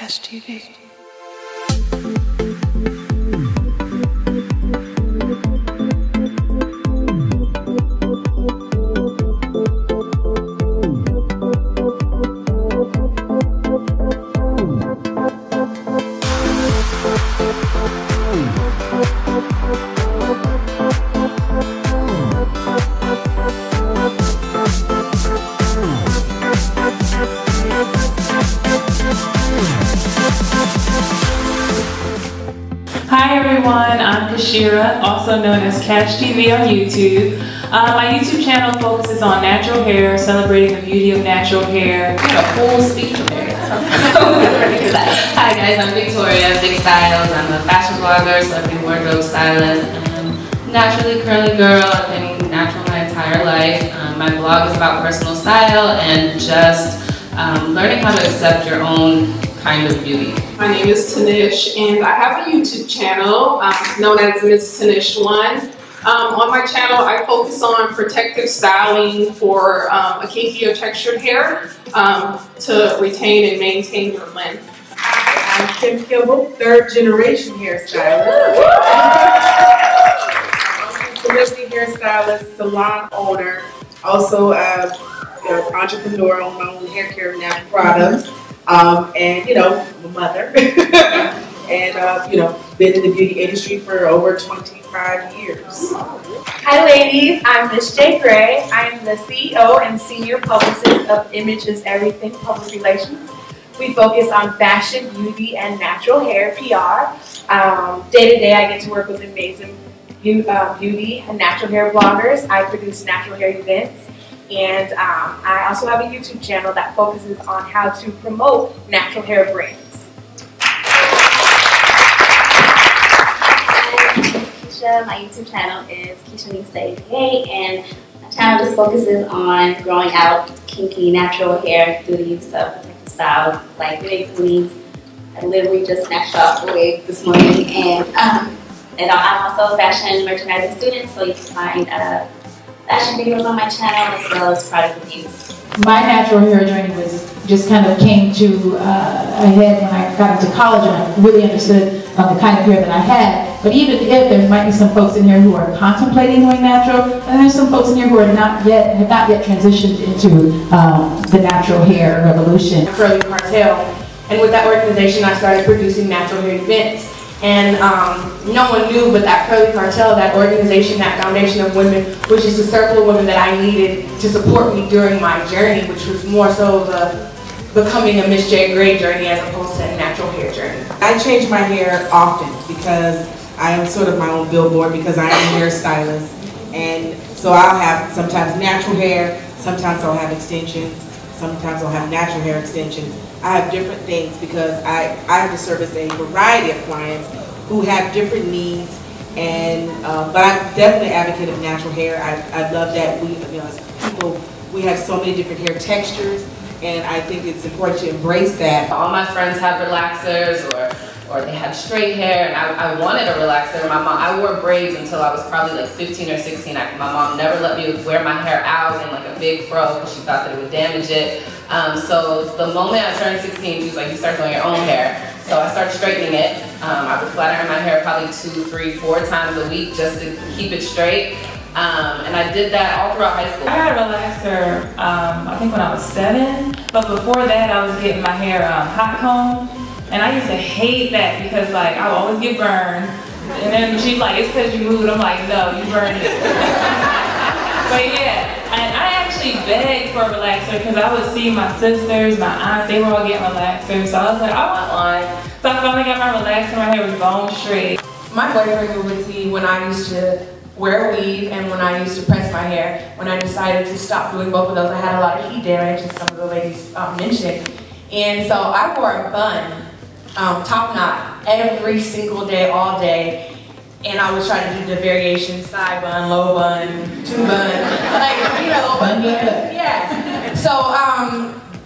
Cash TV. Hi everyone, I'm Kasheera, also known as Cash TV on YouTube. My YouTube channel focuses on natural hair, celebrating the beauty of natural hair. You got a full speech there. Hi guys, I'm Victoria, Vic Styles. I'm a fashion blogger, celebrity wardrobe stylist, and naturally curly girl. I've been natural my entire life. My blog is about personal style and just learning how to accept your own kind of beauty. My name is Tanish and I have a YouTube channel known as Miss Tanish 1. On my channel I focus on protective styling for a kinky or textured hair to retain and maintain your length. I'm Kim Kimball, third generation hairstylist. Celebrity hairstylist, salon owner, also entrepreneur on my own hair care and natural products. And my mother, and been in the beauty industry for over 25 years. Hi ladies, I'm Miss J. Gray. I am the CEO and Senior Publicist of Image is Everything Public Relations. We focus on fashion, beauty, and natural hair PR. Day to day I get to work with amazing beauty and natural hair bloggers. I produce natural hair events. And I also have a YouTube channel that focuses on how to promote natural hair brands. Hi, my name is Keisha. My YouTube channel is Keisha Nisa 88, and my channel just focuses on growing out kinky natural hair through the use of protective styles like wigs, weaves. I literally just snatched off a wig this morning, and I'm also a fashion merchandising student, so you can find fashion videos on my channel as well as product reviews. My natural hair journey just kind of came to a head when I got into college and I really understood the kind of hair that I had. But even if there might be some folks in here who are contemplating going natural, and there's some folks in here who are have not yet transitioned into the natural hair revolution. Curly Cartel, and with that organization I started producing natural hair events. And no one knew, but that Curly Cartel, that organization, that foundation of women, was just a circle of women that I needed to support me during my journey, which was more so the becoming a Miss J. Gray journey as opposed to a natural hair journey. I change my hair often because I am sort of my own billboard because I am a hairstylist. And so I'll have sometimes natural hair, sometimes I'll have extensions, sometimes I'll have natural hair extensions. I have different things because I have to service a variety of clients who have different needs, and but I'm definitely an advocate of natural hair. I love that we, as people, we have so many different hair textures, and I think it's important to embrace that. All my friends have relaxers or they have straight hair, and I wanted a relaxer. I wore braids until I was probably like 15 or 16. My mom never let me wear my hair out in like a big fro because she thought that it would damage it. So the moment I turned 16, she was like, you start doing your own hair. So I started straightening it. I would flat iron my hair probably 2, 3, 4 times a week just to keep it straight. And I did that all throughout high school. I got a relaxer, I think when I was 7, but before that I was getting my hair hot comb. And I used to hate that because like I would always get burned. And then she's like, it's because you moved. I'm like, no, you burned it. But yeah, and I actually begged for a relaxer because I would see my sisters, my aunts, they were all getting relaxers. So I was like, I want one. So I finally got my relaxer, my hair was bone straight. My boyfriend was with me when I used to wear a weave and when I used to press my hair. When I decided to stop doing both of those, I had a lot of heat damage, as some of the ladies mentioned. And so I wore a bun, top knot, every single day, all day. And I was trying to do the variation, side bun, low bun, 2 bun, like, yeah. So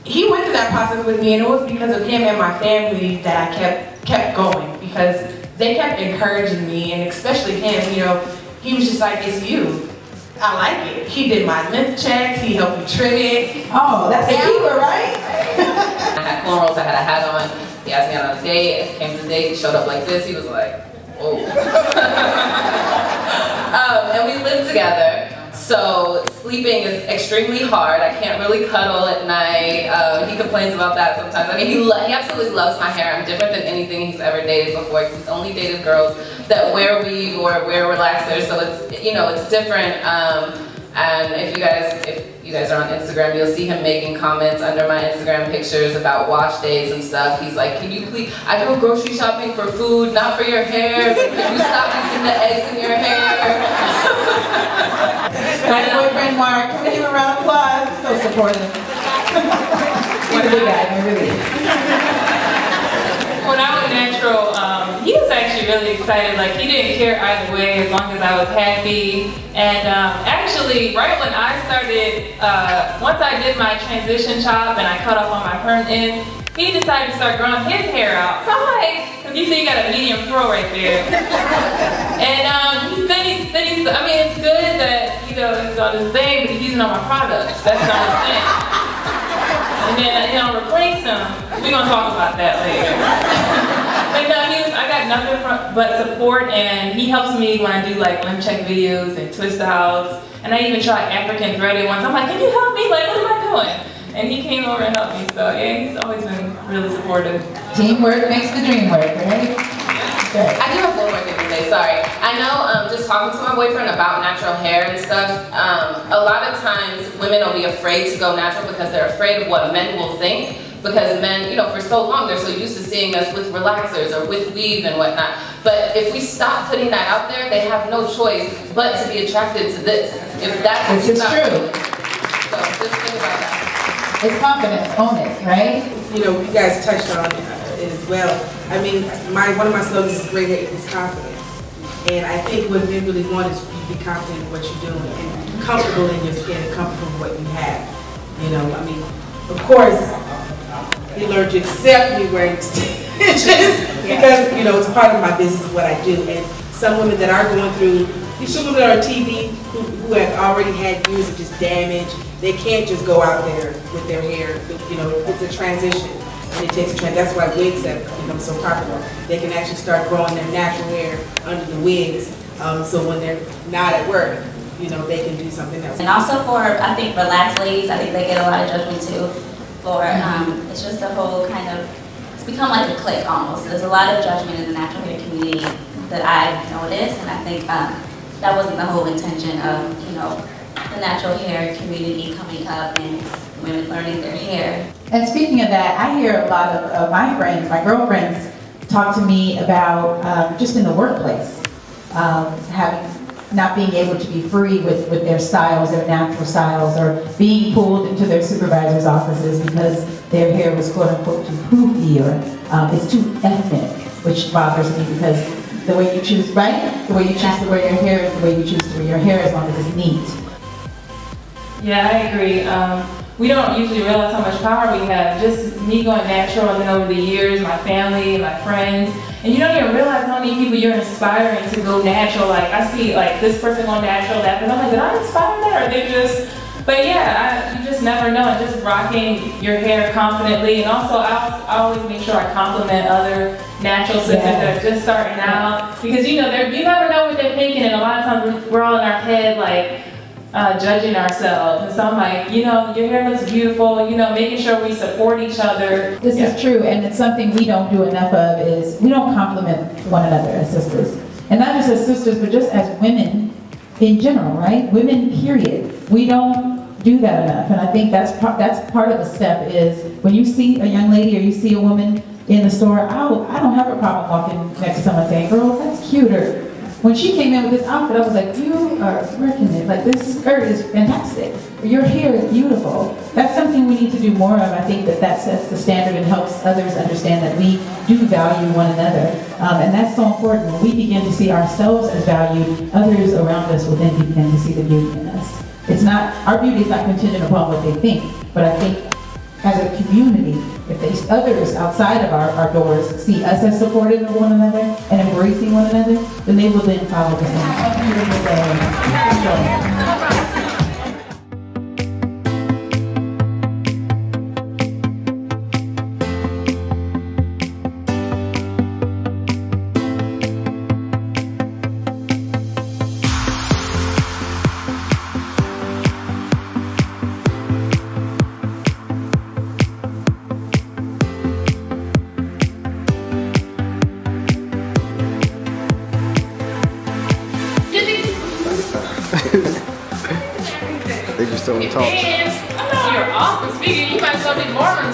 he went through that process with me, and it was because of him and my family that I kept going, because they kept encouraging me, and especially him, he was just like, it's you. I like it. He did my length checks, he helped me trim it. Oh, that's the keeper, right? I had cornrows, I had a hat on. He asked me out on a date, came to the date, showed up like this, he was like, whoa. And we lived together. So sleeping is extremely hard. I can't really cuddle at night. He complains about that sometimes. I mean, he absolutely loves my hair. I'm different than anything he's ever dated before. He's only dated girls that wear weave or wear relaxers. So it's, you know, it's different. And if you guys are on Instagram, you'll see him making comments under my Instagram pictures about wash days and stuff. He's like, can you please, I go grocery shopping for food, not for your hair. Can you stop using the eggs in your hair? My boyfriend Mark, can we give him a round of applause? So supportive. He's a good guy, really. When I went natural, he was actually really excited. Like, he didn't care either way as long as I was happy. And actually, right when I started, once I did my transition chop and I cut off on my perm end, he decided to start growing his hair out. So I'm like, because you see you got a medium throw right there. And I mean, it's good that, you know, he's on his thing, but he's using all my products. That's not his thing. And then, you know, replace him. We're going to talk about that later. But no, I got nothing but support, and he helps me when I do like limb check videos and twist outs. And I even tried African threaded ones. I'm like, can you help me? Like, what am I doing? And he came over and helped me. So yeah, he's always been really supportive. Teamwork makes the dream work, right? Good. I do have one more thing to say, sorry. I know just talking to my boyfriend about natural hair and stuff, a lot of times women will be afraid to go natural because they're afraid of what men will think. Because men, you know, for so long, they're so used to seeing us with relaxers or with weave and whatnot. But if we stop putting that out there, they have no choice but to be attracted to this. If that's what this is true. So just think about that. It's confidence, own it, right? You know, you guys touched on it as well. I mean, one of my slogans is great hair equals confidence. And I think what men really want is you to be confident in what you're doing and comfortable in your skin and comfortable with what you have. You know, I mean, of course, he learned to accept me wearing extensions because, you know, it's part of my business, what I do. And some women that are going through, some women that are on TV who have already had years of just damage, they can't just go out there with their hair. You know, it's a transition. And it takes a transition. That's why wigs have become so popular. They can actually start growing their natural hair under the wigs. So when they're not at work, you know, they can do something else. And also for, I think, relaxed ladies, I think they get a lot of judgment too. For it's just a whole kind of, it's become like a clique almost. There's a lot of judgment in the natural hair community that I've noticed, and I think that wasn't the whole intention of, you know, the natural hair community coming up and women learning their hair. And speaking of that, I hear a lot of my friends, my girlfriends, talk to me about just in the workplace, not being able to be free with their styles, their natural styles, or being pulled into their supervisor's offices because their hair was quote unquote too poofy or it's too ethnic, which bothers me because the way you choose, right? The way you choose to wear your hair is the way you choose to wear your hair as long as it's neat. Yeah, I agree. We don't usually realize how much power we have. Just me going natural, and then over the years, my family, my friends, and you don't even realize how many people you're inspiring to go natural. Like I see, like this person going natural, that person. I'm like, did I inspire that, or they just? But yeah, you just never know. And just rocking your hair confidently, and also I always make sure I compliment other natural sisters that are just starting out, because you know you never know what they're thinking, and a lot of times we're all in our head like. Judging ourselves, and so I'm like, you know, your hair looks beautiful, you know, making sure we support each other. This is true, and it's something we don't do enough of is we don't compliment one another as sisters. And not just as sisters, but just as women in general, right? Women, period. We don't do that enough, and I think that's part of the step is when you see a young lady or you see a woman in the store, I don't have a problem walking next to someone saying, girl, that's cuter. When she came in with this outfit, I was like, you are working it. Like, this skirt is fantastic. Your hair is beautiful. That's something we need to do more of. I think that sets the standard and helps others understand that we do value one another. And that's so important. When we begin to see ourselves as valued, others around us will then begin to see the beauty in us. It's not, our beauty is not contingent upon what they think, but I think as a community, if others outside of our doors see us as supportive of one another and embracing one another, then they will then follow the same. Have a beautiful day. still want to talk. You're awesome speaker. You might as well be more on